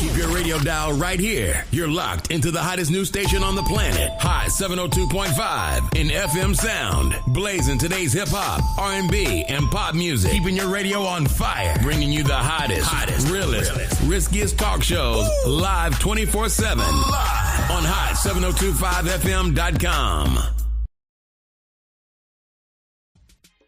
Keep your radio dial right here. You're locked into the hottest news station on the planet. Hot 702.5 in FM sound. Blazing today's hip hop, R&B, and pop music. Keeping your radio on fire. Bringing you the hottest, realest, riskiest talk shows live 24/7 on hot7025fm.com.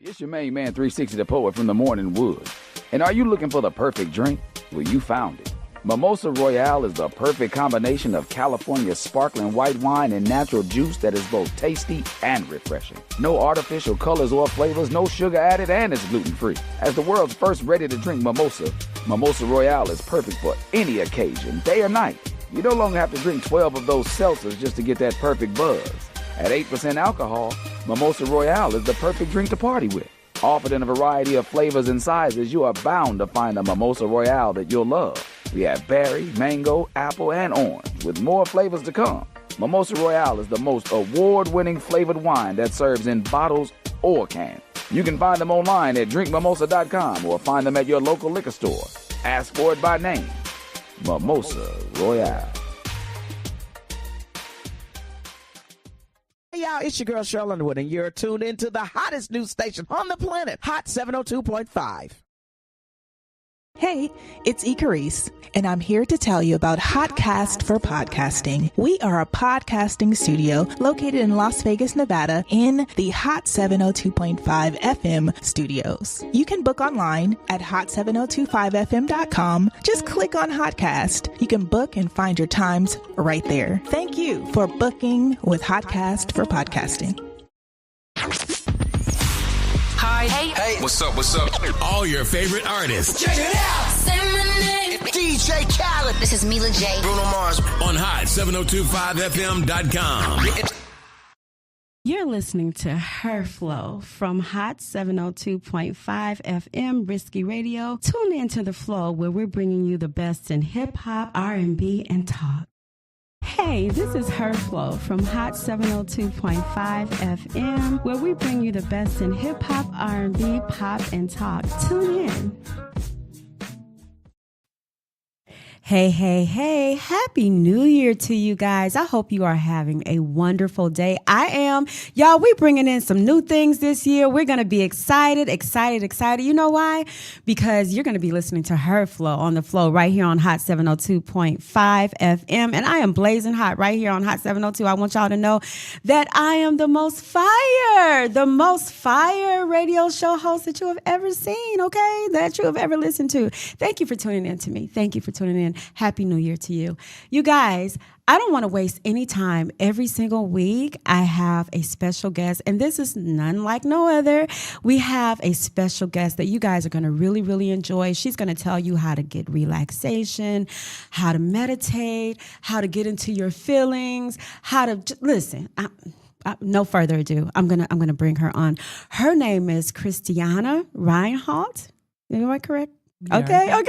It's your main man, 360 the Poet from the Morning Wood. And are you looking for the perfect drink? Well, you found it. Mimosa Royale is the perfect combination of California's sparkling white wine and natural juice that is both tasty and refreshing. No artificial colors or flavors, no sugar added, and it's gluten-free. As the world's first ready-to-drink mimosa, Mimosa Royale is perfect for any occasion, day or night. You no longer have to drink 12 of those seltzers just to get that perfect buzz. At 8% alcohol, Mimosa Royale is the perfect drink to party with. Offered in a variety of flavors and sizes, you are bound to find a Mimosa Royale that you'll love. We have berry, mango, apple, and orange, with more flavors to come. Mimosa Royale is the most award-winning flavored wine that serves in bottles or cans. You can find them online at drinkmimosa.com or find them at your local liquor store. Ask for it by name. Mimosa Royale. Hey y'all, it's your girl Cheryl Underwood, and you're tuned into the hottest news station on the planet, Hot 702.5. Hey, it's Icarice, and I'm here to tell you about Hotcast for Podcasting. We are a podcasting studio located in Las Vegas, Nevada, in the Hot 702.5 FM studios. You can book online at hot7025fm.com. Just click on Hotcast. You can book and find your times right there. Thank you for booking with Hotcast for Podcasting. Hi. Hey. What's up? All your favorite artists. Check it out. Say my name. DJ Khaled. This is Mila J. Bruno Mars. On hot7025fm.com. You're listening to Her Flow from Hot 702.5 FM Risky Radio. Tune in to The Flow, where we're bringing you the best in hip-hop, R&B, and talk. Hey, this is Her Flow from Hot 702.5 FM, where we bring you the best in hip-hop, R&B, pop, and talk. Tune in. Hey, Happy New Year to you guys. I hope you are having a wonderful day. I am. Y'all, we bringing in some new things this year. We're going to be excited. You know why? Because you're going to be listening to Her Flow on The Flow right here on Hot 702.5 FM. And I am blazing hot right here on Hot 702. I want y'all to know that I am the most fire radio show host that you have ever seen, okay? That you have ever listened to. Thank you for tuning in to me. Thank you for tuning in. Happy New Year to you. You guys, I don't want to waste any time. Every single week, I have a special guest, and this is none like no other. We have a special guest that you guys are going to really, really enjoy. She's going to tell you how to get relaxation, how to meditate, how to get into your feelings, how to listen. No further ado, I'm gonna bring her on. Her name is Christiana Reinhardt. Am I correct? Okay. All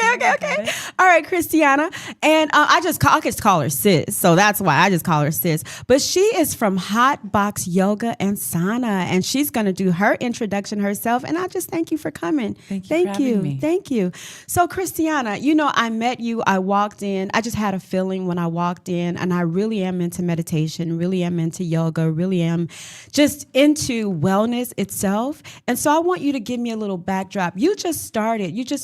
right, Christiana. And I just call her sis. So that's why I just call her sis. But she is from Hot Box Yoga and Sauna. And she's going to do her introduction herself. And I just thank you for coming. Thank you for having me. Thank you. So Christiana, you know, I met you. I walked in. I just had a feeling when I walked in. And I really am into meditation, really am into yoga, really am just into wellness itself. And so I want you to give me a little backdrop. You just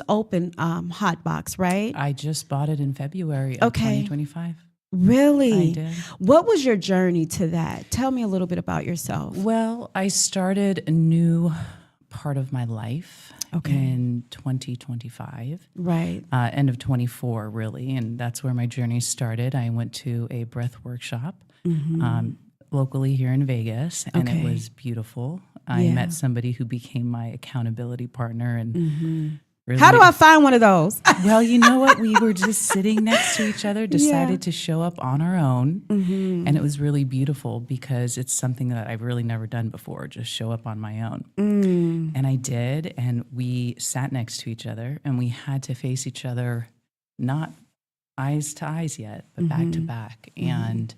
opened Hot Box, right? I just bought it in February of 2025. Really? I did. What was your journey to that? Tell me a little bit about yourself. Well, I started a new part of my life in 2025. Right. End of 24, really. And that's where my journey started. I went to a breath workshop locally here in Vegas, and it was beautiful. I met somebody who became my accountability partner, and really, how do I find one of those? Well, you know what? We were just sitting next to each other, decided to show up on our own. And it was really beautiful because it's something that I've really never done before, just show up on my own. And I did. And we sat next to each other and we had to face each other, not eyes to eyes yet, but back to back. And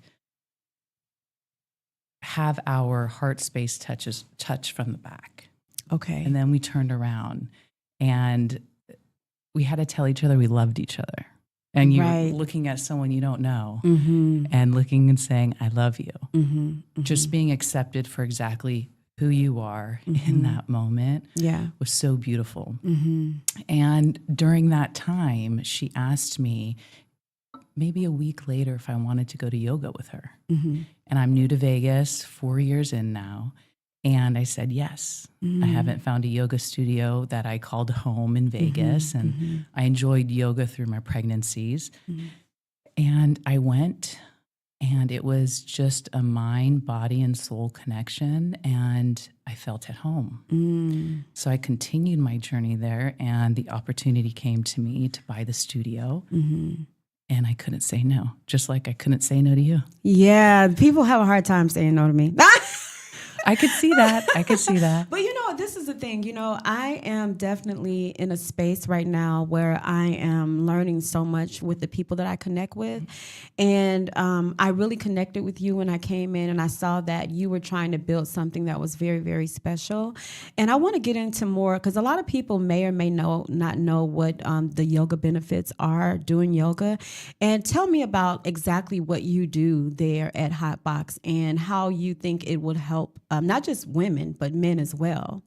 have our heart space touch from the back. Okay. And then we turned around and we had to tell each other we loved each other. And you're Right. looking at someone you don't know Mm-hmm. and looking and saying, I love you. Mm-hmm. Mm-hmm. Just being accepted for exactly who you are in that moment Yeah. was so beautiful. Mm-hmm. And during that time, she asked me maybe a week later if I wanted to go to yoga with her. Mm-hmm. And I'm new to Vegas, 4 years in now. And I said yes. I haven't found a yoga studio that I called home in Vegas. And I enjoyed yoga through my pregnancies. And I went, and it was just a mind, body, and soul connection. And I felt at home. So I continued my journey there, and the opportunity came to me to buy the studio. And I couldn't say no, just like I couldn't say no to you. Yeah, people have a hard time saying no to me. I could see that. I could see that. But this is the thing, I am definitely in a space right now where I am learning so much with the people that I connect with. And I really connected with you when I came in, and I saw that you were trying to build something that was very, very special. And I want to get into more, because a lot of people may or may not know what the yoga benefits are doing yoga. And tell me about exactly what you do there at Hotbox and how you think it would help not just women, but men as well.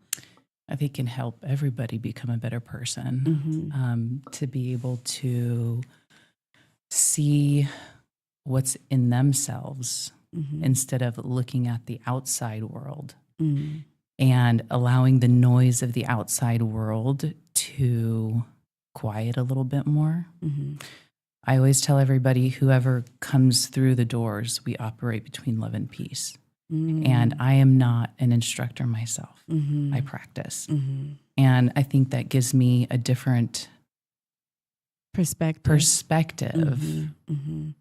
I think it can help everybody become a better person, to be able to see what's in themselves instead of looking at the outside world and allowing the noise of the outside world to quiet a little bit more. I always tell everybody, whoever comes through the doors, we operate between love and peace. And I am not an instructor myself. I practice. And I think that gives me a different perspective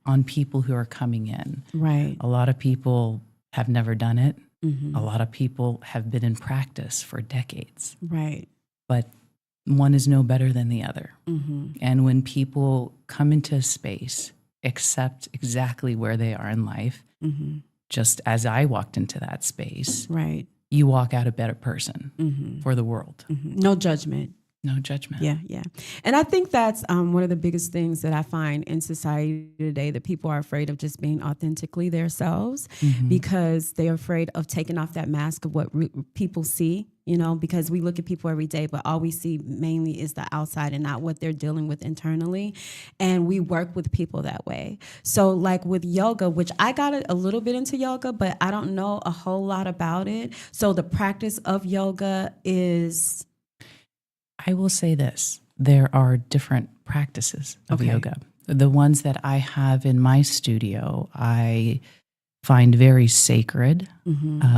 on people who are coming in. Right. A lot of people have never done it. A lot of people have been in practice for decades. Right. But one is no better than the other. And when people come into a space, accept exactly where they are in life, just as I walked into that space, right, you walk out a better person for the world. No judgment. No judgment. Yeah, yeah. And I think that's one of the biggest things that I find in society today, that people are afraid of just being authentically themselves because they're afraid of taking off that mask of what people see, because we look at people every day, but all we see mainly is the outside and not what they're dealing with internally. And we work with people that way. So like with yoga, which I got a little bit into yoga, but I don't know a whole lot about it. So the practice of yoga is... I will say this. There are different practices of yoga. The ones that I have in my studio, I find very sacred.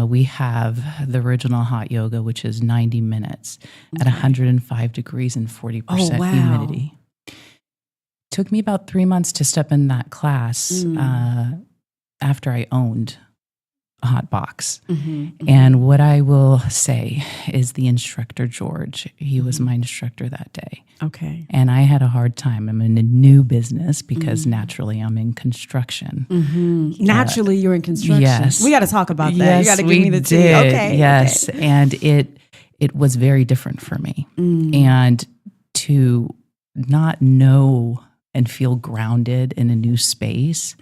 We have the original hot yoga, which is 90 minutes at 105 degrees and 40% humidity. Took me about 3 months to step in that class after I owned Hotbox. And what I will say is the instructor, George, he was my instructor that day. Okay. And I had a hard time. I'm in a new business because naturally I'm in construction. Naturally, you're in construction. Yes. We got to talk about that. Yes, you got to we give me the tea. did. Okay. Yes. Okay. And it was very different for me. And to not know and feel grounded in a new space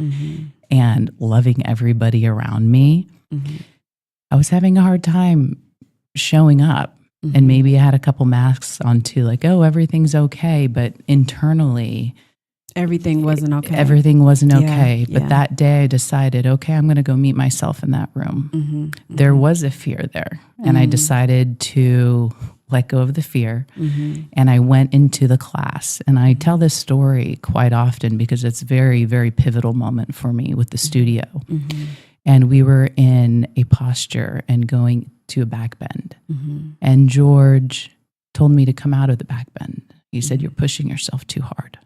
and loving everybody around me, I was having a hard time showing up. And maybe I had a couple masks on too, like, oh, everything's okay. But internally, everything wasn't okay. Everything wasn't okay. Yeah, but that day I decided, okay, I'm going to go meet myself in that room. There was a fear there. And I decided to let go of the fear. And I went into the class. And I tell this story quite often because it's a very, very pivotal moment for me with the studio. And we were in a posture and going to a back bend. And George told me to come out of the back bend. He said, you're pushing yourself too hard.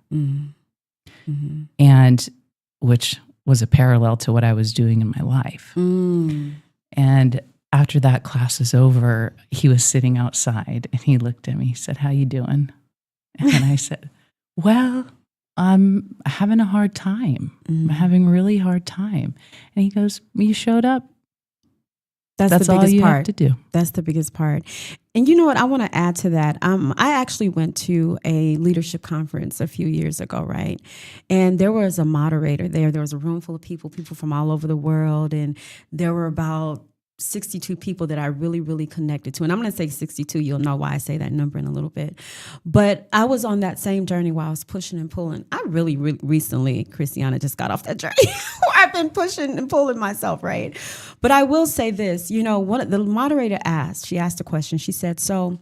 And which was a parallel to what I was doing in my life. And after that class was over, he was sitting outside and he looked at me. He said, how you doing? And I said, well, I'm having a hard time. I'm having a really hard time. And he goes, you showed up. That's the all biggest you part. have to do. That's the biggest part. And you know what? I want to add to that. I actually went to a leadership conference a few years ago, right? And there was a moderator there. There was a room full of people from all over the world. And there were about 62 people that I really, really connected to. And I'm going to say 62. You'll know why I say that number in a little bit. But I was on that same journey while I was pushing and pulling. I really recently, Christiana, just got off that journey where I've been pushing and pulling myself, right? But I will say this, you know, the moderator asked a question. She said, so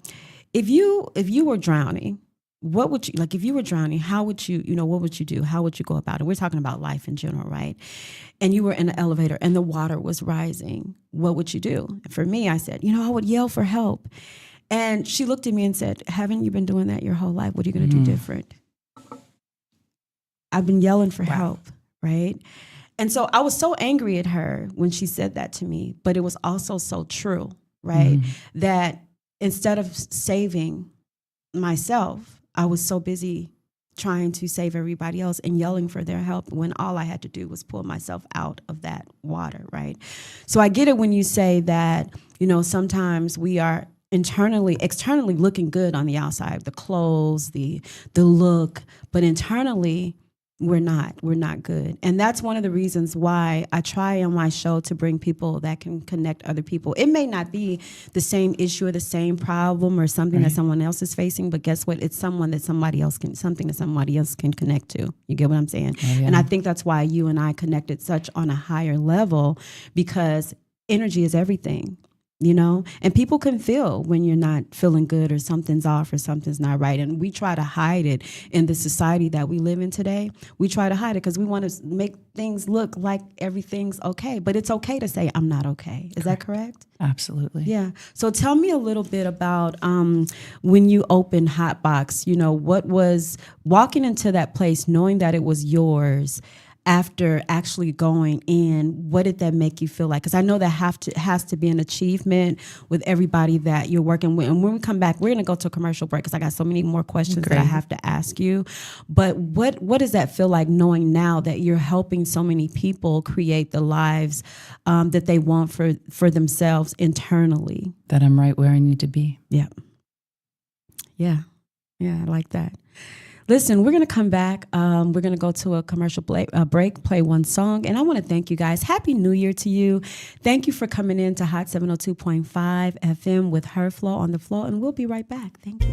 if you were drowning, what would you, like if you were drowning, how would you, what would you do? How would you go about it? We're talking about life in general, right? And you were in an elevator and the water was rising. What would you do? And for me, I said, I would yell for help. And she looked at me and said, haven't you been doing that your whole life? What are you going to do different? I've been yelling for help, right? And so I was so angry at her when she said that to me, but it was also so true, right? That instead of saving myself, I was so busy trying to save everybody else and yelling for their help when all I had to do was pull myself out of that water, right? So I get it when you say that, sometimes we are externally looking good on the outside, the clothes, the look, but internally we're not good. And that's one of the reasons why I try on my show to bring people that can connect other people. It may not be the same issue or the same problem or something that someone else is facing, but guess what? It's something that somebody else can connect to. You get what I'm saying? Oh, yeah. And I think that's why you and I connected such on a higher level, because energy is everything. And people can feel when you're not feeling good or something's off or something's not right. And we try to hide it in the society that we live in today. We try to hide it because we want to make things look like everything's okay. But it's okay to say, I'm not okay. Is that correct? Absolutely. Yeah. So tell me a little bit about when you opened Hotbox, what was walking into that place, knowing that it was yours. After actually going in, what did that make you feel like? Because I know that has to be an achievement with everybody that you're working with. And when we come back, we're going to go to a commercial break because I got so many more questions that I have to ask you. But what does that feel like, knowing now that you're helping so many people create the lives that they want for themselves internally? That I'm right where I need to be. Yeah. Yeah. Yeah, I like that. Listen, we're going to come back. We're going to go to a commercial break, play one song. And I want to thank you guys. Happy New Year to you. Thank you for coming in to Hot 702.5 FM with Her Flow on the floor. And we'll be right back. Thank you.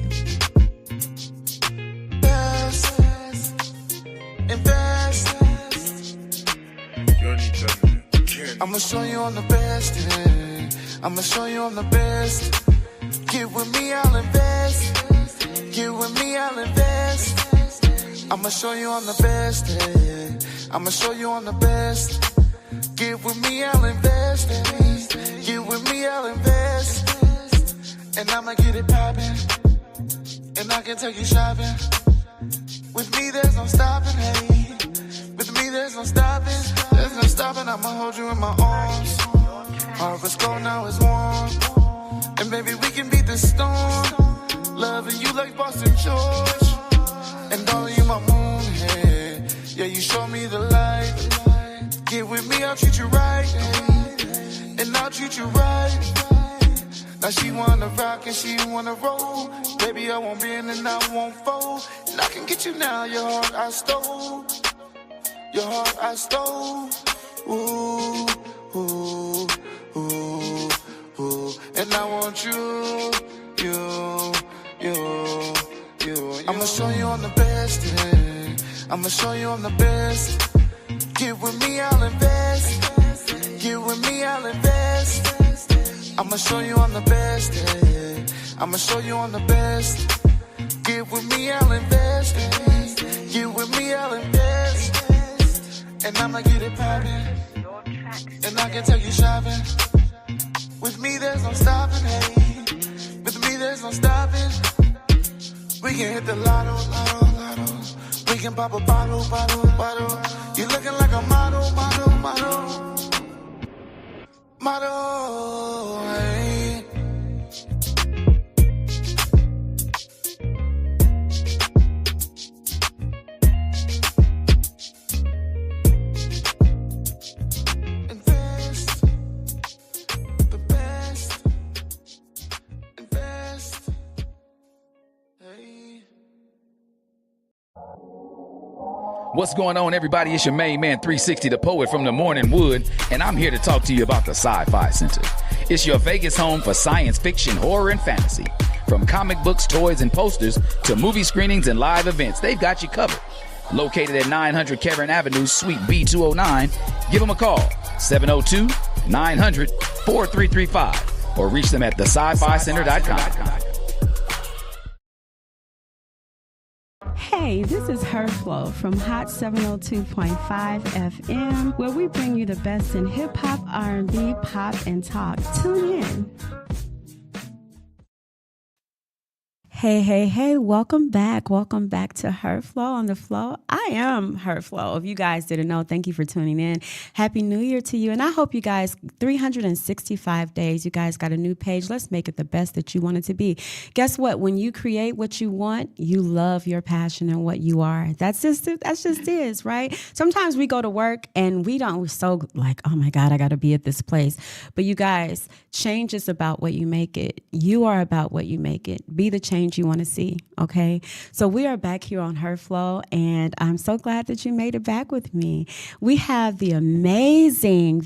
I'm going to show you I'm the best. I'm going to show you I'm the best. Get with me, I'll invest. Get with me, I'll invest. I'ma show you I'm the best. I'ma show you I'm the best. Get with me, I'll invest. Get with me, I'll invest. And I'ma get it poppin'. And I can take you shopping. With me, there's no stopping, hey. With me, there's no stopping. There's no stopping, I'ma hold you in my arms. Harvest cold, now it's warm. And baby, we can beat the storm. Loving you like Boston George. And darling, you my moon, hey. Yeah, you show me the light. Get with me, I'll treat you right. And I'll treat you right. Now she wanna rock and she wanna roll. Baby, I won't bend and I won't fold. And I can get you now, your heart I stole. Your heart I stole. Ooh, ooh, ooh, ooh. And I want you. I'ma show you I'm the best. I'ma show you I'm the best. Get with me, I'll invest. Get with me, I'll invest. I'ma show you I'm the best. I'ma show you I'm the best. Get with me, I'll invest. Get with me, I'll invest. And I'ma get it poppin'. And I can take you shopping. With me, there's no stopping, hey. With me, there's no stopping. We can hit the lotto, lotto, lotto. We can pop a bottle, bottle, bottle. You looking like a model, model, model. Model, hey. Invest. The best. What's going on, everybody? It's your main man, 360, the poet from the Morning Wood, and I'm here to talk to you about the Sci-Fi Center. It's your Vegas home for science fiction, horror, and fantasy. From comic books, toys, and posters to movie screenings and live events, they've got you covered. Located at 900 Cameron Avenue, Suite B209, give them a call, 702-900-4335, or reach them at thescificenter.com. Hey, this is Her Flow from Hot 702.5 FM, where we bring you the best in hip hop, R&B, pop, and talk. Tune in. Hey, welcome back. Welcome back to Her Flow on the Flow. I am Her Flow. If you guys didn't know, thank you for tuning in. Happy New Year to you. And I hope you guys, 365 days, you guys got a new page. Let's make it the best that you want it to be. Guess what? When you create what you want, you love your passion and what you are. That's just is, right? Sometimes we go to work and we're so like, oh my God, I got to be at this place. But you guys, change is about what you make it. You are about what you make it. Be the change you want to see. Okay. So we are back here on Her Flow, and I'm so glad that you made it back with me. We have the amazing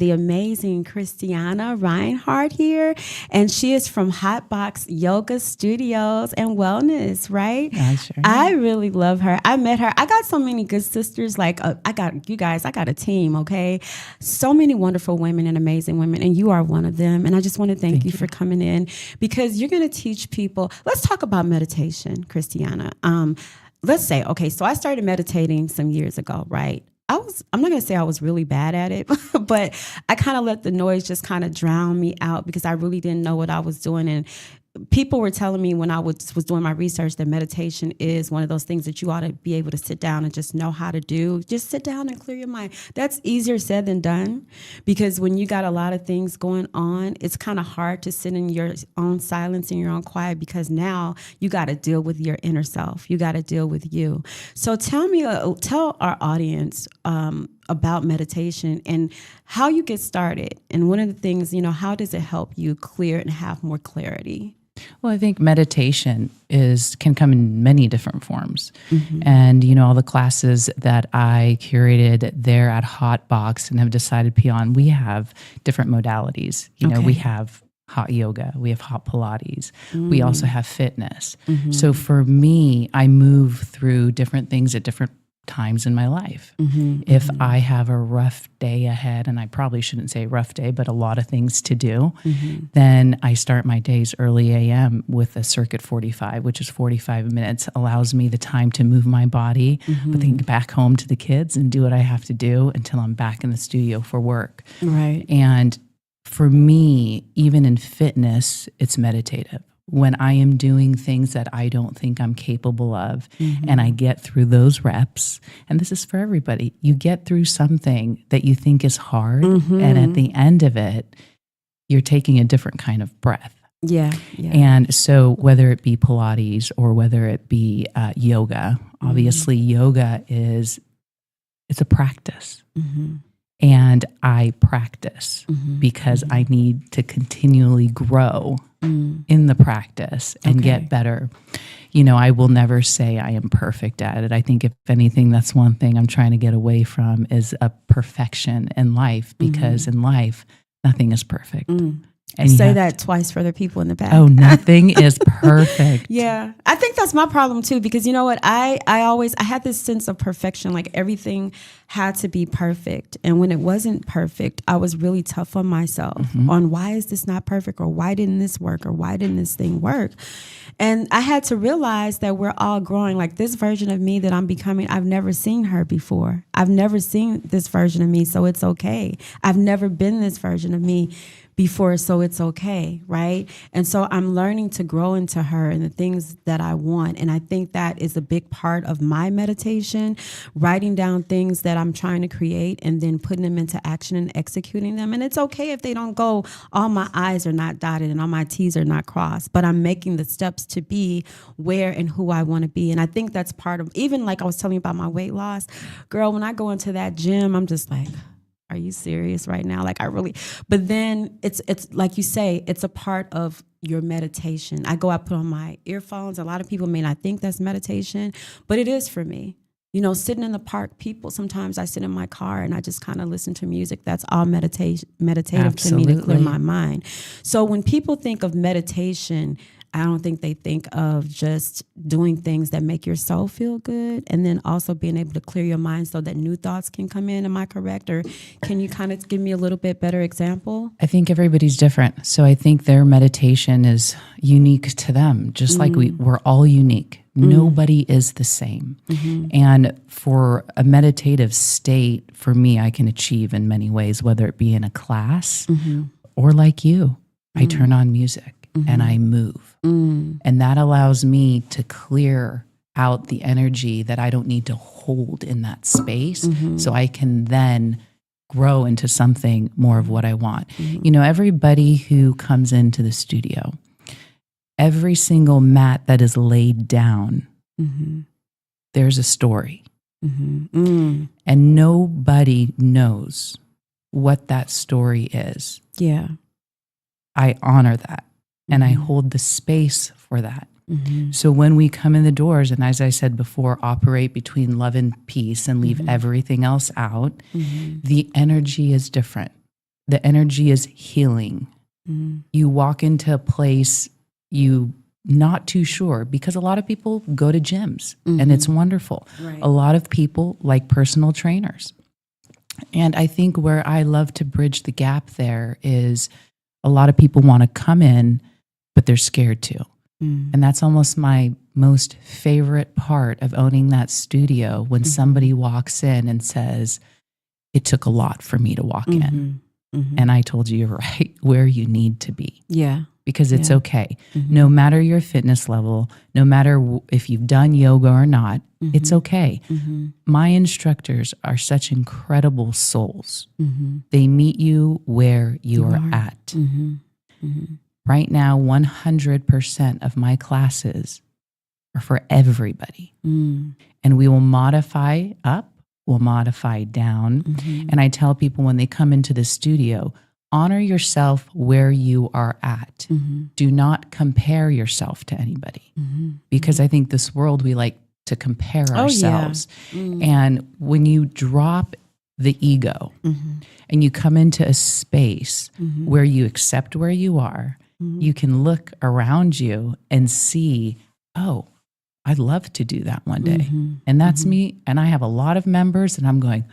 Christiana Reinhardt here, and she is from Hotbox Yoga Studios and Wellness, right? Yeah, sure. I really love her. I met her. I got so many good sisters. Like I got a team. Okay. So many wonderful women and amazing women, and you are one of them. And I just want to thank you for coming in, because you're going to teach people. Let's talk about meditation, Christiana. Let's say, okay, so I started meditating some years ago, right? I'm not going to say I was really bad at it, but I kind of let the noise just kind of drown me out, because I really didn't know what I was doing. And people were telling me when I was doing my research that meditation is one of those things that you ought to be able to sit down and just know how to do. Just sit down and clear your mind. That's easier said than done, because when you got a lot of things going on, it's kind of hard to sit in your own silence and your own quiet, because now you got to deal with your inner self. You got to deal with you. So tell our audience about meditation and how you get started. And one of the things, how does it help you clear and have more clarity? Well, I think meditation can come in many different forms. Mm-hmm. And, all the classes that I curated there at Hotbox and have decided beyond, we have different modalities. We have hot yoga, we have hot Pilates, we also have fitness. Mm-hmm. So for me, I move through different things at different times in my life. Mm-hmm, if I have a rough day ahead, and I probably shouldn't say rough day, but a lot of things to do, then I start my days early AM with a Circuit 45, which is 45 minutes, allows me the time to move my body, but then get back home to the kids and do what I have to do until I'm back in the studio for work. Right. And for me, even in fitness, it's meditative. When I am doing things that I don't think I'm capable of, and I get through those reps, and this is for everybody, you get through something that you think is hard, and at the end of it, you're taking a different kind of breath. Yeah. And so whether it be Pilates or whether it be yoga, obviously yoga it's a practice. And I practice because I need to continually grow in the practice and get better. I will never say I am perfect at it. I think if anything, that's one thing I'm trying to get away from is a perfection in life, because in life, nothing is perfect. And say that twice for the people in the back. Oh, nothing is perfect. Yeah. I think that's my problem too, because you know what? I had this sense of perfection, like everything had to be perfect. And when it wasn't perfect, I was really tough on myself on why is this not perfect, or why didn't this work, or why didn't this thing work? And I had to realize that we're all growing. Like this version of me that I'm becoming, I've never seen her before. I've never seen this version of me, so it's okay. I've never been this version of me before, so it's okay, right? And so I'm learning to grow into her and the things that I want. And I think that is a big part of my meditation, writing down things that I'm trying to create and then putting them into action and executing them. And it's okay if they don't go, all my I's are not dotted and all my T's are not crossed, but I'm making the steps to be where and who I want to be. And I think that's part of, even like I was telling you about my weight loss, girl, when I go into that gym, I'm just like, are you serious right now? Like but then it's like you say, it's a part of your meditation. I put on my earphones. A lot of people may not think that's meditation, but it is for me. sitting in the park, sometimes I sit in my car and I just kind of listen to music. That's all meditative Absolutely. to me to clear my mind. So when people think of meditation, I don't think they think of just doing things that make your soul feel good and then also being able to clear your mind so that new thoughts can come in. Am I correct? Or can you kind of give me a little bit better example? I think everybody's different. So I think their meditation is unique to them, just like we're all unique. Nobody is the same. And for a meditative state, for me, I can achieve in many ways, whether it be in a class or like you, I turn on music and I move. And that allows me to clear out the energy that I don't need to hold in that space so I can then grow into something more of what I want. Everybody who comes into the studio, every single mat that is laid down, there's a story. And nobody knows what that story is. Yeah. I honor that. And I hold the space for that. So when we come in the doors, and as I said before, operate between love and peace and leave everything else out, the energy is different. The energy is healing. You walk into a place you not too sure, because a lot of people go to gyms and it's wonderful. Right. A lot of people like personal trainers. And I think where I love to bridge the gap there is a lot of people want to come in, but they're scared to. And that's almost my most favorite part of owning that studio, when somebody walks in and says, it took a lot for me to walk in. And I told you you're right where you need to be. Yeah. Because it's okay. No matter your fitness level, no matter if you've done yoga or not, it's okay. My instructors are such incredible souls. They meet you where you are at. Right now, 100% of my classes are for everybody. And we will modify up, we'll modify down. And I tell people when they come into the studio, honor yourself where you are at. Do not compare yourself to anybody. Because I think this world, we like to compare ourselves. And when you drop the ego and you come into a space where you accept where you are, you can look around you and see, oh, I'd love to do that one day. And that's me. And I have a lot of members and I'm going,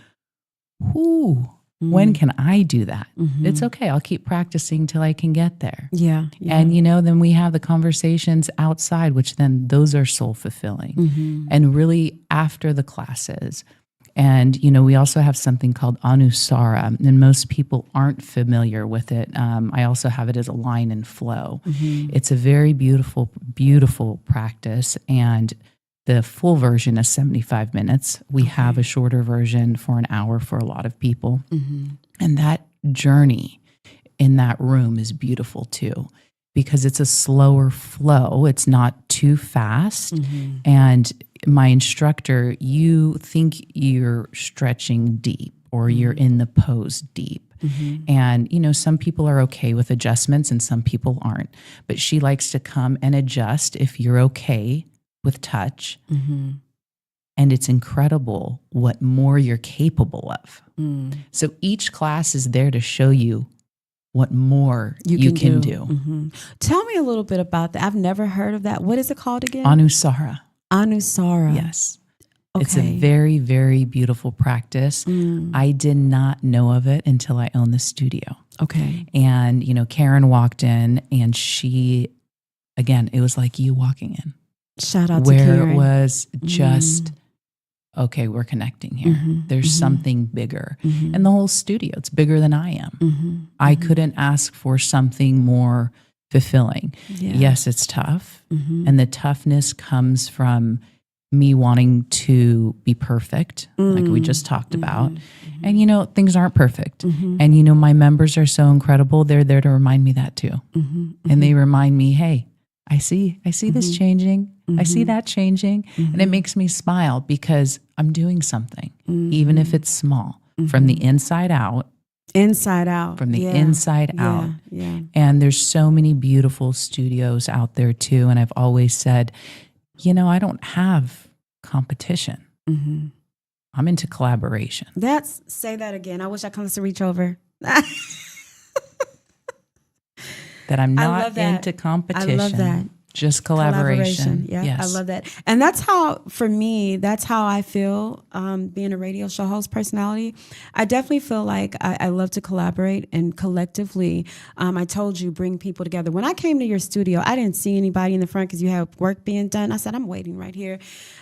ooh, when can I do that? It's okay. I'll keep practicing till I can get there. Yeah. And, then we have the conversations outside, which then those are soul fulfilling. And really after the classes. And, we also have something called Anusara, and most people aren't familiar with it. I also have it as a line and flow. It's a very beautiful, beautiful practice. And the full version is 75 minutes. We have a shorter version for an hour for a lot of people. And that journey in that room is beautiful too, because it's a slower flow. It's not too fast. And my instructor, you think you're stretching deep or you're in the pose deep. And, some people are okay with adjustments and some people aren't. But she likes to come and adjust if you're okay with touch. And it's incredible what more you're capable of. So each class is there to show you what more you can do. Tell me a little bit about that. I've never heard of that. What is it called again? Anusara. Anusara. Yes. Okay. It's a very, very beautiful practice. I did not know of it until I owned the studio. Okay. And, Karen walked in and she, again, it was like you walking in. Shout out to Karen. Where it was just, okay, we're connecting here. There's something bigger. And the whole studio, it's bigger than I am. I couldn't ask for something more fulfilling. Yes, it's tough. And the toughness comes from me wanting to be perfect, like we just talked about. And, things aren't perfect. And, my members are so incredible. They're there to remind me that too. And they remind me, hey, I see this changing. I see that changing. And it makes me smile because I'm doing something, even if it's small, from the inside out. Inside out. From the inside out. Yeah. And there's so many beautiful studios out there too. And I've always said, I don't have competition. I'm into collaboration. Say that again. I wish I could reach over. That I'm not into competition. I love that. Just collaboration. Yeah, yes. I love that. And that's how, for me, that's how I feel being a radio show host personality. I definitely feel like I love to collaborate and collectively, I told you, bring people together. When I came to your studio, I didn't see anybody in the front because you had work being done. I said, I'm waiting right here.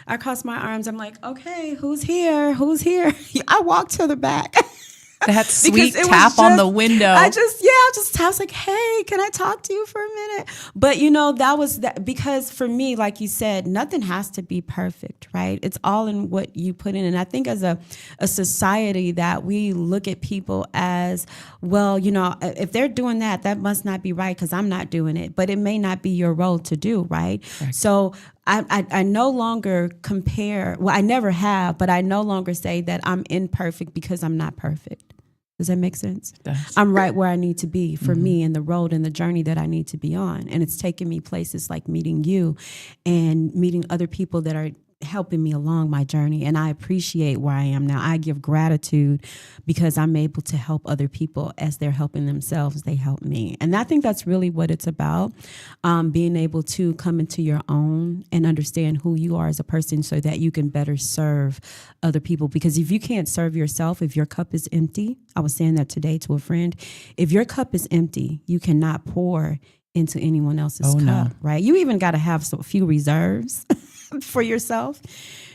I crossed my arms. I'm like, okay, who's here? Who's here? I walked to the back. That sweet tap on the window. I was like, hey, can I talk to you for a minute? But that was that, because for me, like you said, nothing has to be perfect, right? It's all in what you put in. And I think as a society that we look at people as, well, if they're doing that, that must not be right because I'm not doing it. But it may not be your role to do, right? So I no longer compare, well, I never have, but I no longer say that I'm imperfect because I'm not perfect. Does that make sense? I'm right where I need to be for me and the road and the journey that I need to be on. And it's taken me places like meeting you and meeting other people that are helping me along my journey. And I appreciate where I am now. I give gratitude because I'm able to help other people as they're helping themselves. They help me. And I think that's really what it's about, being able to come into your own and understand who you are as a person so that you can better serve other people. Because if you can't serve yourself, if your cup is empty, I was saying that today to a friend, if your cup is empty, you cannot pour into anyone else's cup, right? You even got to have a few reserves for yourself,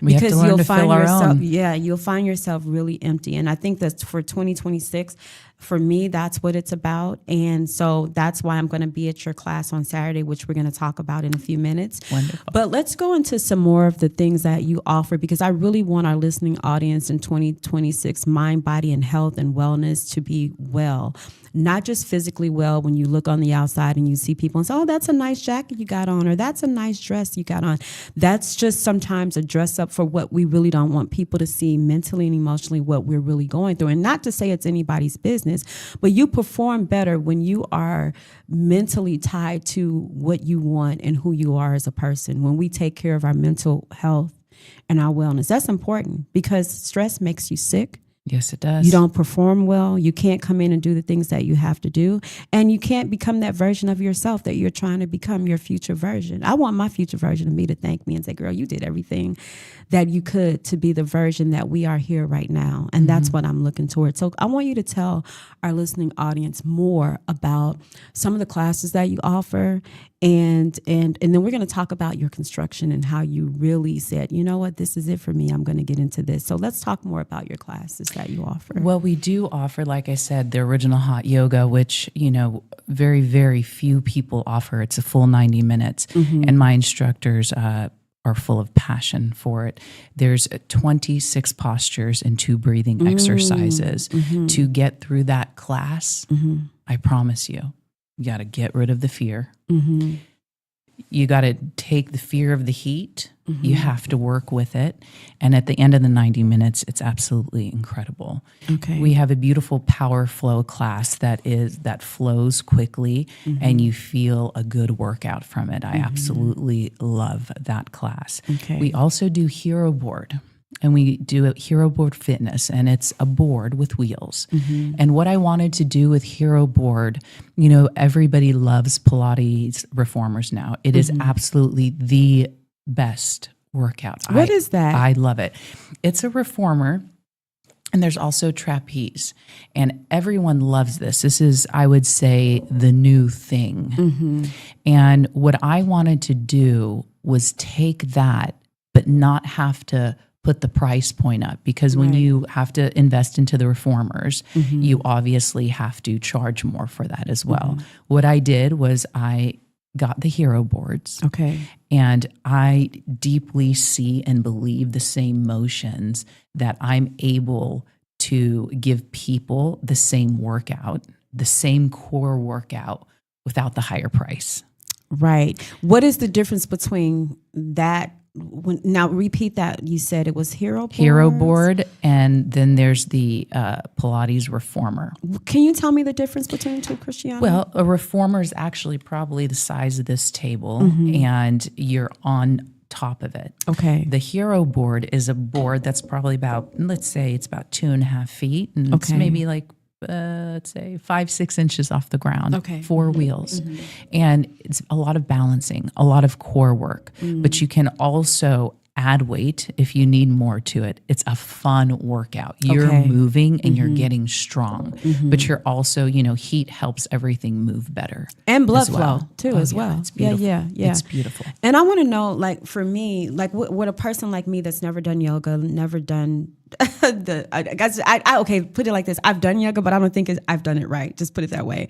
because you'll find yourself, you'll find yourself really empty. And I think that for 2026, for me, that's what it's about. And so that's why I'm going to be at your class on Saturday, which we're going to talk about in a few minutes. Wonderful. But let's go into some more of the things that you offer, because I really want our listening audience in 2026, mind, body, and health and wellness to be well. Not just physically well when you look on the outside and you see people and say, oh, that's a nice jacket you got on, or that's a nice dress you got on. That's just sometimes a dress up for what we really don't want people to see mentally and emotionally, what we're really going through. And not to say it's anybody's business, but you perform better when you are mentally tied to what you want and who you are as a person. When we take care of our mental health and our wellness, that's important, because stress makes you sick. Yes, it does. You don't perform well. You can't come in and do the things that you have to do. And you can't become that version of yourself that you're trying to become, your future version. I want my future version of me to thank me and say, girl, you did everything that you could to be the version that we are here right now. And that's what I'm looking towards. So I want you to tell our listening audience more about some of the classes that you offer. And then we're going to talk about your construction and how you really said, you know what, this is it for me. I'm going to get into this. So let's talk more about your classes that you offer. Well, we do offer, like I said, the original hot yoga, which, very, very few people offer. It's a full 90 minutes. And my instructors are full of passion for it. There's 26 postures and 2 breathing exercises. To get through that class, I promise you got to get rid of the fear. You got to take the fear of the heat. You have to work with it. And at the end of the 90 minutes, it's absolutely incredible. Okay. We have a beautiful power flow class that flows quickly, and you feel a good workout from it. I absolutely love that class. Okay. We also do Hero Board. And we do a Hero Board Fitness, and it's a board with wheels. And what I wanted to do with Hero Board, everybody loves Pilates reformers now. It is absolutely the best workout. What is that? I love it. It's a reformer, and there's also trapeze. And everyone loves this. This is, I would say, the new thing. And what I wanted to do was take that, but not have to put the price point up, because when you have to invest into the reformers, you obviously have to charge more for that as well. What I did was I got the Hero Boards. Okay. And I deeply see and believe the same motions, that I'm able to give people the same workout, the same core workout, without the higher price. Right. What is the difference between that? Now repeat that. You said it was Hero Board? Hero Board, and then there's the Pilates reformer. Can you tell me the difference between the two, Christiana? Well, a reformer is actually probably the size of this table, and you're on top of it. Okay. The Hero board is a board that's probably about, let's say it's about 2.5 feet. And it's Okay. maybe like, let's say 5-6 inches off the ground. Okay. 4 wheels. And it's a lot of balancing, a lot of core work. But you can also add weight if you need more to it. It's a fun workout. You're Okay. moving and you're getting strong, but you're also, heat helps everything move better. And blood as well. flow too, Oh, as yeah, well. it's beautiful. Yeah. It's beautiful. And I want to know, like, for me, like, would a person like me that's never done yoga, never done okay, put it like this. I've done yoga, but I don't think I've done it right. Just put it that way.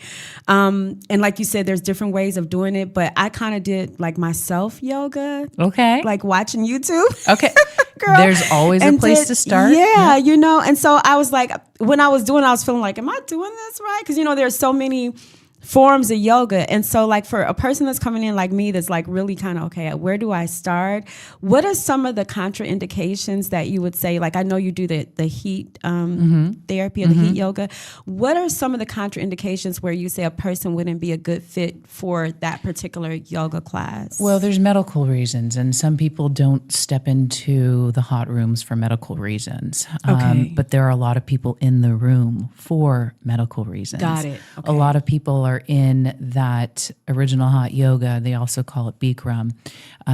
And like you said, there's different ways of doing it, but I kind of did like myself yoga, Okay. like watching YouTube. Okay. Girl. There's always a And place to start. Yeah, and so I was like, when I was doing it, I was feeling like, am I doing this right? Because, there's so many forms of yoga. And so like for a person that's coming in like me, that's like really kind of, okay, where do I start? What are some of the contraindications that you would say? Like, I know you do the heat therapy or the heat yoga. What are some of the contraindications where you say a person wouldn't be a good fit for that particular yoga class? Well, there's medical reasons, and some people don't step into the hot rooms for medical reasons. Okay. But there are a lot of people in the room for medical reasons. Got it. Okay. A lot of people are in that original hot yoga. They also call it Bikram.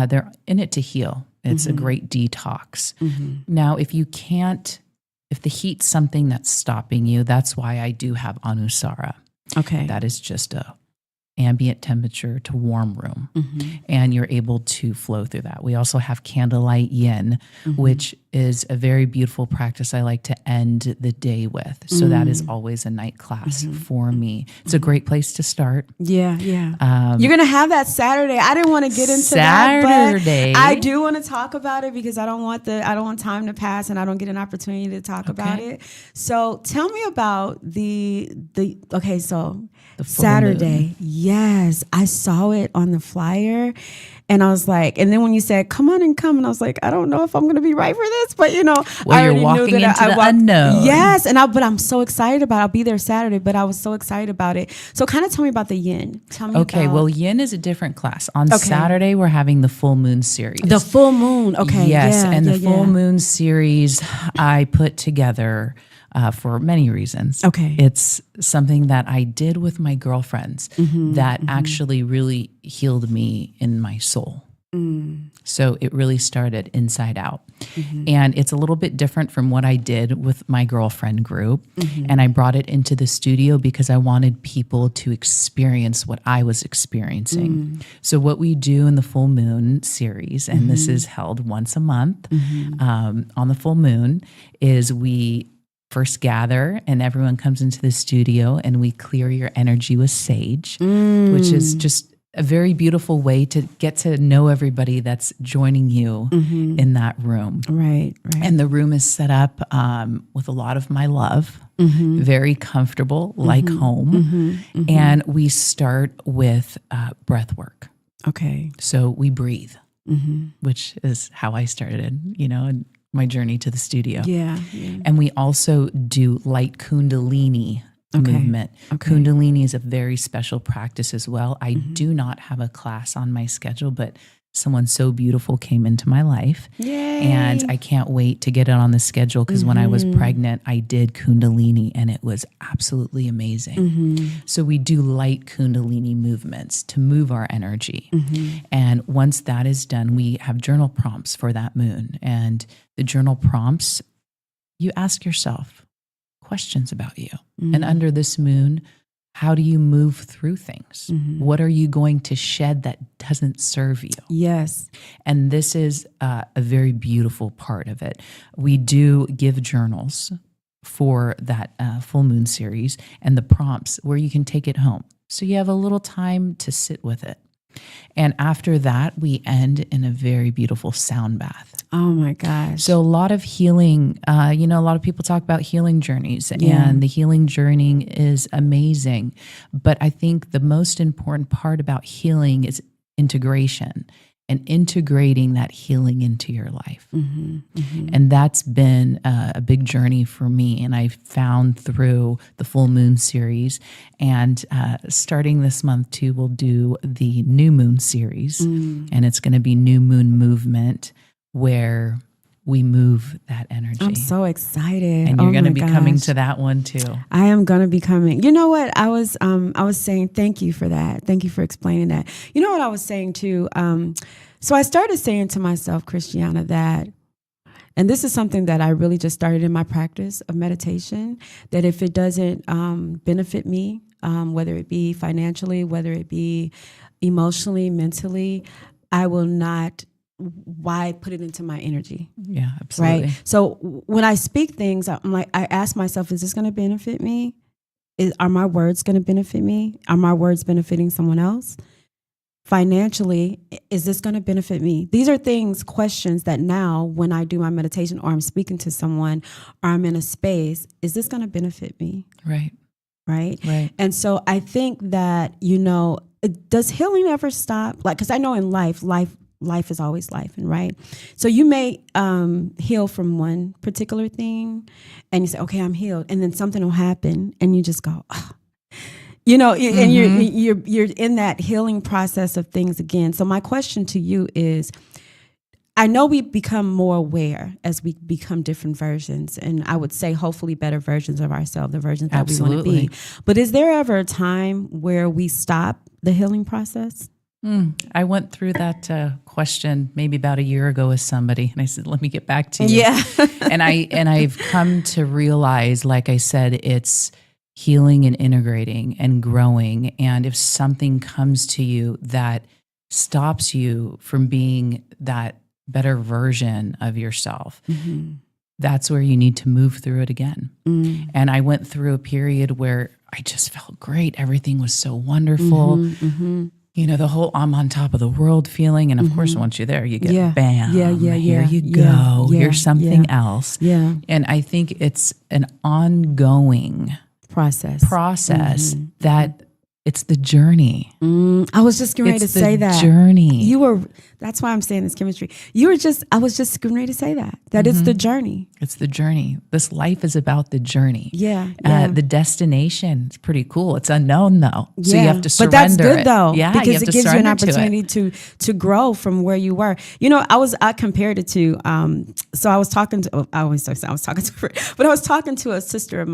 They're in it to heal. It's a great detox. Now, if the heat's something that's stopping you, that's why I do have Anusara. Okay. That is just a ambient temperature to warm room, and you're able to flow through that. We also have candlelight yin, which is a very beautiful practice I like to end the day with. So that is always a night class for me. It's a great place to start. Yeah. You're going to have that Saturday. I didn't want to get into that, Saturday. but I do want to talk about it because I don't want time to pass and I don't get an opportunity to talk about it. So tell me about the Saturday. moon. Yes, I saw it on the flyer. And I was like, and then when you said, come on and come, and I was like, I don't know if I'm going to be right for this, but Well, I you're already walking knew that into the unknown. Yes, but I'm so excited about it. I'll be there Saturday, but I was so excited about it. So kind of tell me about the yin. Tell me Okay, about, well, yin is a different class. On Saturday, we're having the full moon series. the full moon. Okay. Yes, yeah, and yeah, the full yeah. moon series I put together for many reasons. Okay. It's something that I did with my girlfriends that actually really healed me in my soul. So it really started inside out. And it's a little bit different from what I did with my girlfriend group. And I brought it into the studio because I wanted people to experience what I was experiencing. So what we do in the full moon series, and this is held once a month on the full moon, is we first gather and everyone comes into the studio and we clear your energy with sage, which is just a very beautiful way to get to know everybody that's joining you in that room. Right. And the room is set up with a lot of my love, very comfortable, like home. And we start with breath work. Okay. So we breathe, which is how I started, in my journey to the studio. Yeah. And we also do light Kundalini movement. Okay. Kundalini is a very special practice as well. I do not have a class on my schedule, but someone so beautiful came into my life. Yay. And I can't wait to get it on the schedule because when I was pregnant, I did Kundalini and it was absolutely amazing. So we do light Kundalini movements to move our energy. And once that is done, we have journal prompts for that moon. And the journal prompts, you ask yourself questions about you. And under this moon, how do you move through things? What are you going to shed that doesn't serve you? Yes. And this is a very beautiful part of it. We do give journals for that full moon series and the prompts where you can take it home. So you have a little time to sit with it. And after that, we end in a very beautiful sound bath. Oh my gosh. So a lot of healing, a lot of people talk about healing journeys and the healing journey is amazing. But I think the most important part about healing is integration. and integrating that healing into your life. Mm-hmm. Mm-hmm. And that's been a big journey for me. And I found through the Full Moon series, and starting this month too, we'll do the New Moon series. And it's going to be New Moon Movement, where we move that energy. I'm so excited. And you're going to be coming to that one too. I am going to be coming. You know what? I was saying thank you for that. Thank you for explaining that. You know what I was saying too? So I started saying to myself, Christiana, that, and this is something that I really just started in my practice of meditation, that if it doesn't benefit me, whether it be financially, whether it be emotionally, mentally, I will not. Why put it into my energy? Yeah, absolutely. Right. So when I speak things, I'm like, I ask myself, is this going to benefit me? Are my words going to benefit me? Are my words benefiting someone else? Financially, is this going to benefit me? These are questions that now when I do my meditation or I'm speaking to someone or I'm in a space, is this going to benefit me? Right. Right. Right. And so I think that, does healing ever stop? Like, because I know in life is always life, and right. So you may heal from one particular thing, and you say, "Okay, I'm healed," and then something will happen, and you just go, oh. And you're in that healing process of things again. So my question to you is, I know we become more aware as we become different versions, and I would say hopefully better versions of ourselves, the versions that we want to be. But is there ever a time where we stop the healing process? I went through that question maybe about a year ago with somebody, and I said, "Let me get back to you." Yeah, and I've come to realize, like I said, it's healing and integrating and growing. And if something comes to you that stops you from being that better version of yourself, that's where you need to move through it again. And I went through a period where I just felt great. Everything was so wonderful. The whole I'm on top of the world feeling. And of course, once you're there, you get bam. Here you go. You're something else. Yeah. And I think it's an ongoing process that it's the journey. I was just getting ready to say that. Journey. That's why I'm saying it's chemistry. I was just getting ready to say that it's the journey. It's the journey. This life is about the journey. Yeah. The destination is pretty cool. It's unknown though. So you have to surrender. But that's good though. Yeah. Because it gives you an opportunity to grow from where you were. I compared it to, so I was talking to, I was talking to her, but I was talking to a sister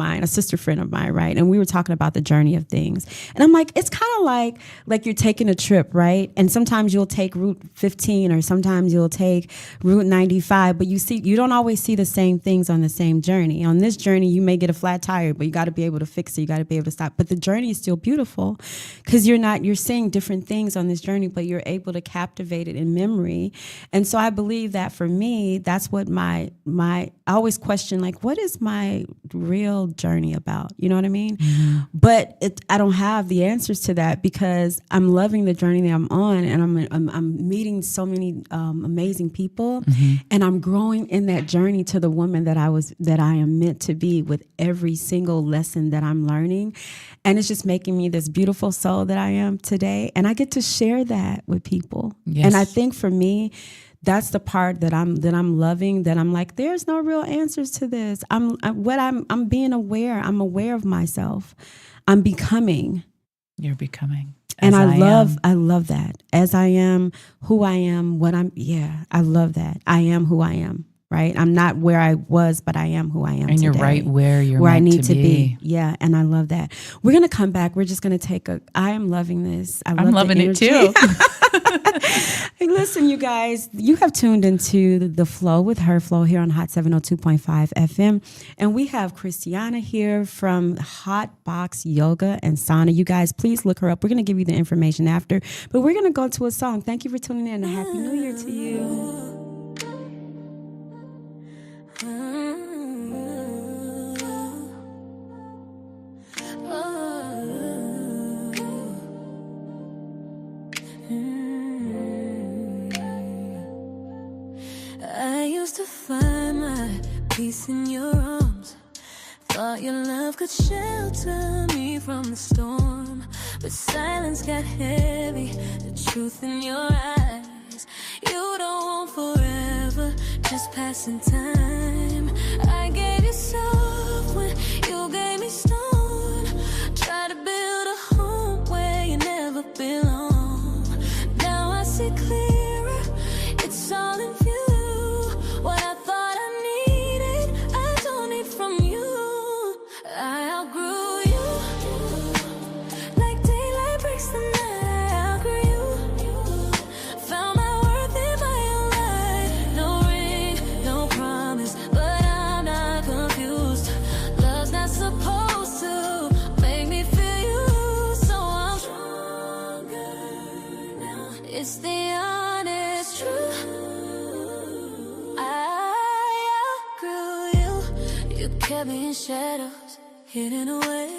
friend of mine, right? And we were talking about the journey of things. And I'm like, it's kind of like you're taking a trip, right? And sometimes you'll take Route 15 or sometimes you'll take Route 95, but you don't always see the same things on the same journey. On this journey, you may get a flat tire, but you got to be able to fix it. You got to be able to stop. But the journey is still beautiful because you're seeing different things on this journey, but you're able to captivate it in memory. And so I believe that for me, that's what I always question, like, what is my real journey about? You know what I mean? But I don't have the answers to that because I'm loving the journey that I'm on, and I'm meeting so many amazing people, and I'm growing in that journey to the woman that I am meant to be with every single lesson that I'm learning, and it's just making me this beautiful soul that I am today, and I get to share that with people. Yes. And I think for me, that's the part that I'm loving, that I'm like, there's no real answers to this. I'm being aware. I'm aware of myself. I'm becoming. You're becoming. And I love that. As I am, who I am, I love that. I am who I am, right? I'm not where I was, but I am who I am. And today, you're right where I need to be. Yeah, and I love that. We're going to come back. We're just going to I am loving this. I'm loving it too. Hey, listen, you guys, you have tuned into The Flow with Her Flow here on Hot 702.5 FM. And we have Christiana here from Hot Box Yoga and Sauna. You guys, please look her up. We're going to give you the information after, but we're going to go to a song. Thank you for tuning in, and Happy New Year to you. I used to find my peace in your arms. Thought your love could shelter me from the storm, but silence got heavy, the truth in your eyes You don't want forever, just passing time. I gave you soft when you gave me stone. Try to build a home where you never belong. Now I see clearer, it's all in view. What I thought I needed, I don't need from you. I outgrew you. Like daylight breaks the night, I outgrew you. Found my worth in my own light. No ring, no promise, but I'm not confused. Love's not supposed to make me feel you, so I'm stronger now. It's the honest truth. I outgrew you. You kept me in shadows, hidden away.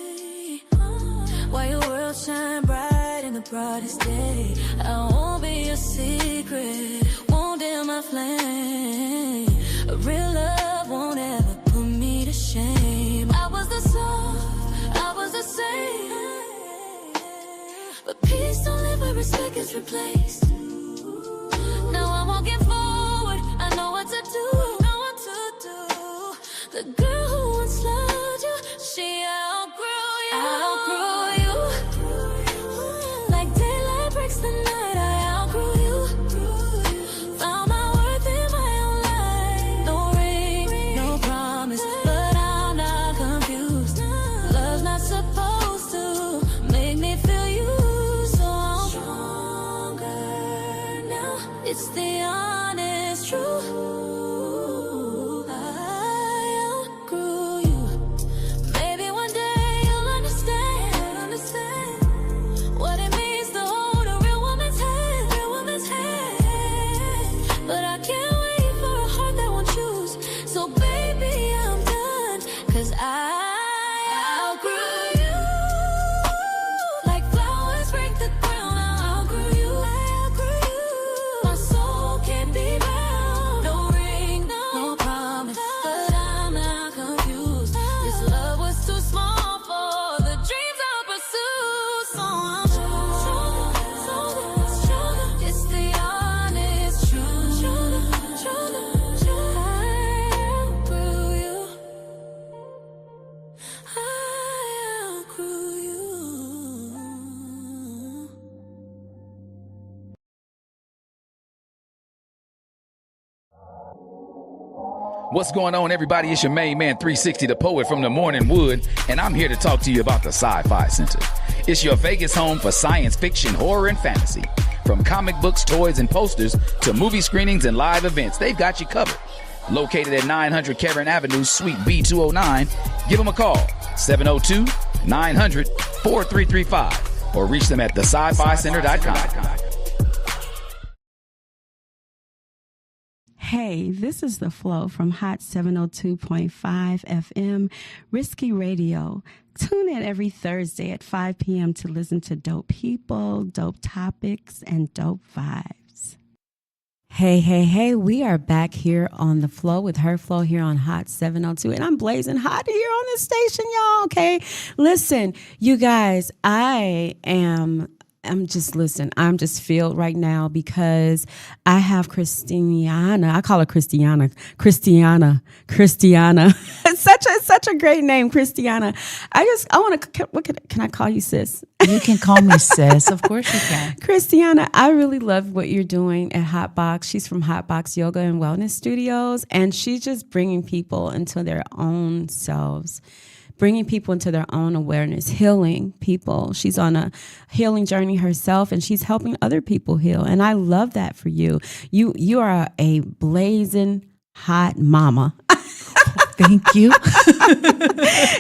While your world shine bright in the brightest day, I won't be a secret, won't dim my flame. A real love won't ever put me to shame. I was the soft, I was the same, but peace don't live where respect is replaced. Now I'm walking forward, I know what to do, know what to do. The girl who once loved you, she outgrew you. I outgrew you. Like daylight breaks the night, I outgrew you. Found my worth in my own light. No ring, no promise, but I'm not confused. Love's not supposed to make me feel you, so I'm stronger now. It's the honest truth. I outgrew you. Maybe one day you'll understand what it means to hold a real woman's hand, But I can't wait for a heart that won't choose. So baby, I'm done, 'cause I outgrew you. Like flowers break the ground, I outgrew you. My soul can't be bound. No ring, no promise, but I'm not confused. This love was too small for the dreams I pursue. So I'm stronger. It's the honest truth. I outgrew you. I outgrew you. What's going on, everybody? It's your main man, 360, the poet from the Morning Wood, and I'm here to talk to you about the Sci-Fi Center. It's your Vegas home for science fiction, horror, and fantasy. From comic books, toys, and posters to movie screenings and live events, they've got you covered. Located at 900 Cameron Avenue, Suite B209, give them a call, 702-900-4335, or reach them at thescificenter.com. Hey, this is The Flow from Hot 702.5 FM, Risky Radio. Tune in every Thursday at 5 p.m. to listen to dope people, dope topics, and dope vibes. Hey, we are back here on The Flow with Her Flow here on Hot 702, and I'm blazing hot here on this station, y'all, okay? Listen, you guys, I'm just filled right now because I have Christiana. I call her Christiana. It's such a great name, Christiana. Can I call you sis? You can call me sis. Of course you can. Christiana, I really love what you're doing at Hotbox. She's from Hotbox Yoga and Wellness Studios, and she's just bringing people into their own selves, bringing people into their own awareness, healing people. She's on a healing journey herself, and she's helping other people heal. And I love that for you. You are a blazing hot mama. Thank you.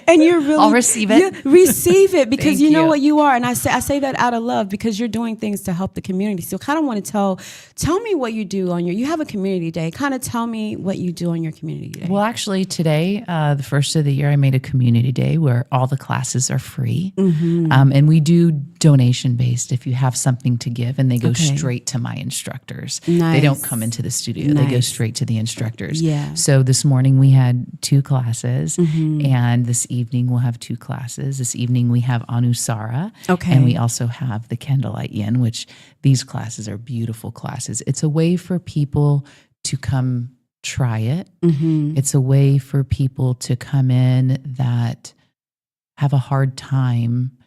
And you're really, I'll receive it. Receive it because you know you. what you are. And I say that out of love because you're doing things to help the community. So kind of want to tell me what you do on you have a community day. Kind of tell me what you do on your community day. Well, actually today, the first of the year, I made a community day where all the classes are free. Mm-hmm. And we do donation based if you have something to give, and they go straight to my instructors. Nice. They don't come into the studio. They go straight to the instructors. Yeah. So this morning we had 2 classes, and this evening we'll have 2 classes. This evening we have Anusara, and we also have the Candlelight Yin, which these classes are beautiful classes. It's a way for people to come try it. It's a way for people to come in that have a hard time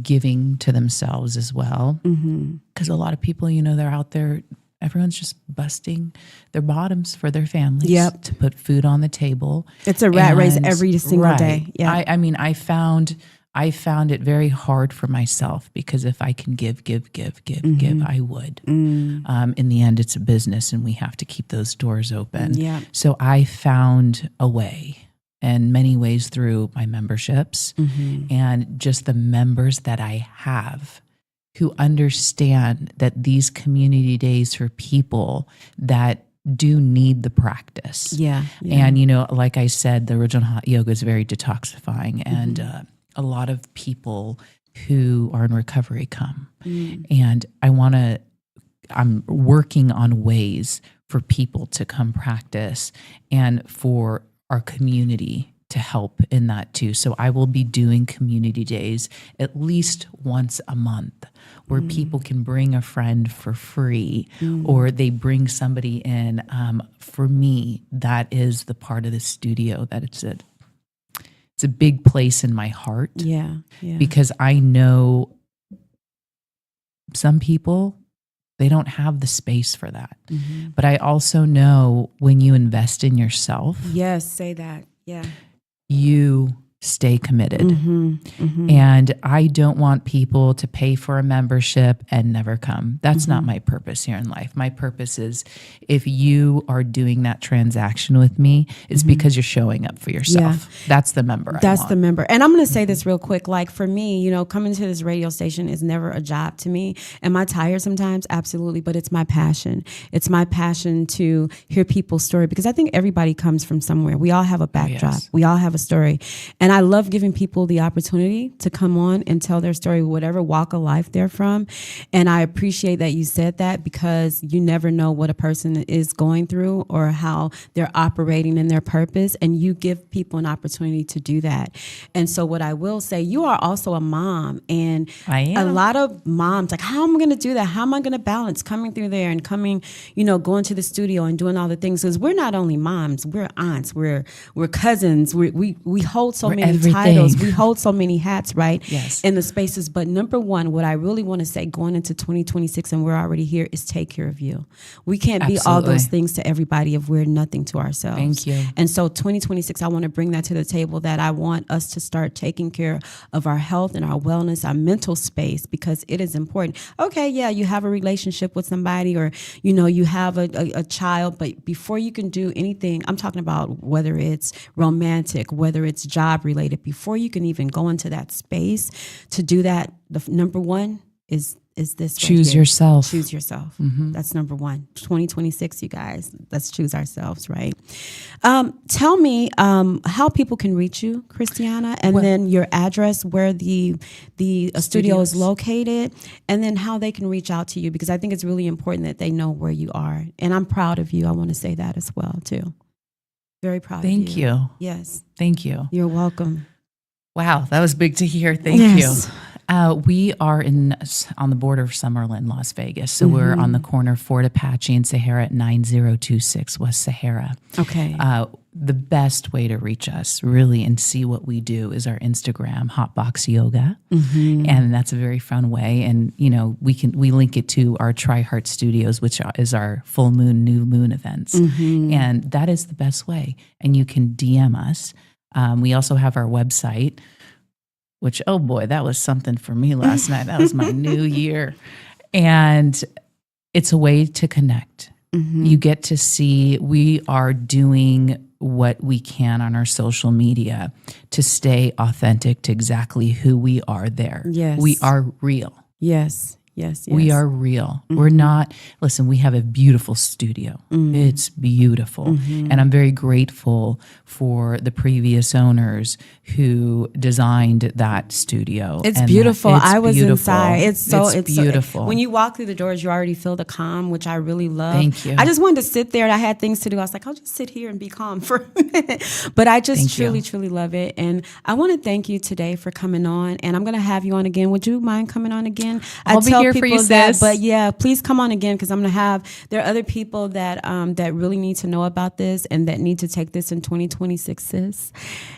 giving to themselves as well. Because a lot of people, they're out there, everyone's just busting their bottoms for their families to put food on the table. It's a rat race every single day. Yeah. I mean, I found it very hard for myself, because if I can give, I would. In the end, it's a business and we have to keep those doors open. Yeah. So I found a way, in many ways, through my memberships and just the members that I have who understand that these community days for people that do need the practice. Yeah. And, like I said, the original hot yoga is very detoxifying, and a lot of people who are in recovery come. And I'm working on ways for people to come practice and for our community to help in that too. So I will be doing community days at least once a month, where people can bring a friend for free, or they bring somebody in. For me, that is the part of the studio that it's a big place in my heart. Yeah. Because I know some people, they don't have the space for that. But I also know when you invest in yourself. Yes, say that. Yeah. You stay committed. And I don't want people to pay for a membership and never come. That's not my purpose here in life. My purpose is, if you are doing that transaction with me, it's because you're showing up for yourself. That's the member. That's the member. And I'm going to say this real quick. Like, for me, coming to this radio station is never a job to me. Am I tired sometimes? Absolutely. But it's my passion. It's my passion to hear people's story, because I think everybody comes from somewhere. We all have a backdrop. We all have a story. And I love giving people the opportunity to come on and tell their story, whatever walk of life they're from. And I appreciate that you said that, because you never know what a person is going through or how they're operating in their purpose. And you give people an opportunity to do that. And so what I will say, you are also a mom. And I am. A lot of moms, like, how am I going to do that? How am I going to balance coming through there and coming, going to the studio and doing all the things? Because we're not only moms, we're aunts, we're cousins, we hold so many titles, we hold so many hats, right? Yes. In the spaces. But number one, what I really want to say going into 2026, and we're already here, is take care of you. We can't be all those things to everybody if we're nothing to ourselves. Thank you. And so 2026, I want to bring that to the table, that I want us to start taking care of our health and our wellness, our mental space, because it is important. Okay, yeah, you have a relationship with somebody, or, you have a child, but before you can do anything, I'm talking about whether it's romantic, whether it's job related, before you can even go into that space to do that, the number one is this. Choose yourself. Choose yourself. That's number one. 2026, you guys, let's choose ourselves, right? Tell me how people can reach you, Christiana, and then your address, where the studio is located, and then how they can reach out to you, because I think it's really important that they know where you are. And I'm proud of you. I want to say that as well, too. Very proud of you. Thank you. Yes. Thank you. You're welcome. Wow, that was big to hear. Thank you. We are on the border of Summerlin, Las Vegas. So we're on the corner of Fort Apache and Sahara at 9026 West Sahara. Okay. The best way to reach us, really, and see what we do is our Instagram, Hotbox Yoga. And that's a very fun way. And, we link it to our Try Heart Studios, which is our full moon, new moon events. And that is the best way. And you can DM us. We also have our website, which, oh boy, that was something for me last night. That was my new year. And it's a way to connect. You get to see, we are doing what we can on our social media to stay authentic to exactly who we are there. Yes. We are real. Yes. Yes. We are real. We're not, listen, we have a beautiful studio. It's beautiful. And I'm very grateful for the previous owners who designed that studio. It's and beautiful. I was beautiful. inside. It's beautiful. When you walk through the doors, you already feel the calm, which I really love. Thank you. I just wanted to sit there. I had things to do. I was like, I'll just sit here and be calm for a minute. But I just truly love it. And I want to thank you today for coming on. And I'm going to have you on again. Would you mind coming on again? I'll be here for you, sis. But yeah, please come on again, because I'm going to have, there are other people that that really need to know about this and that need to take this in 2026, sis.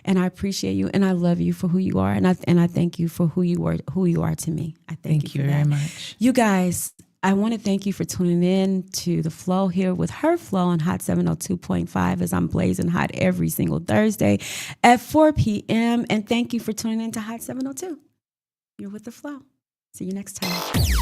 And I appreciate you and I love you for who you are. And I thank you for who you are to me. I thank you for very that. much. You guys, I want to thank you for tuning in to The Flow here with Her Flow on Hot 702.5 as I'm blazing hot every single Thursday at 4 p.m. And thank you for tuning in to Hot 702. You're with The Flow. See you next time.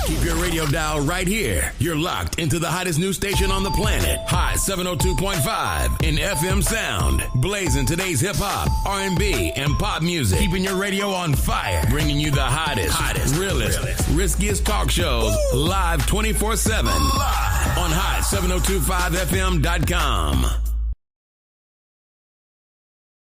Keep your radio dial right here. You're locked into the hottest news station on the planet. Hot 702.5 in FM sound. Blazing today's hip hop, R&B, and pop music. Keeping your radio on fire. Bringing you the hottest, realest, riskiest talk shows live 24/7 on hot702.5fm.com.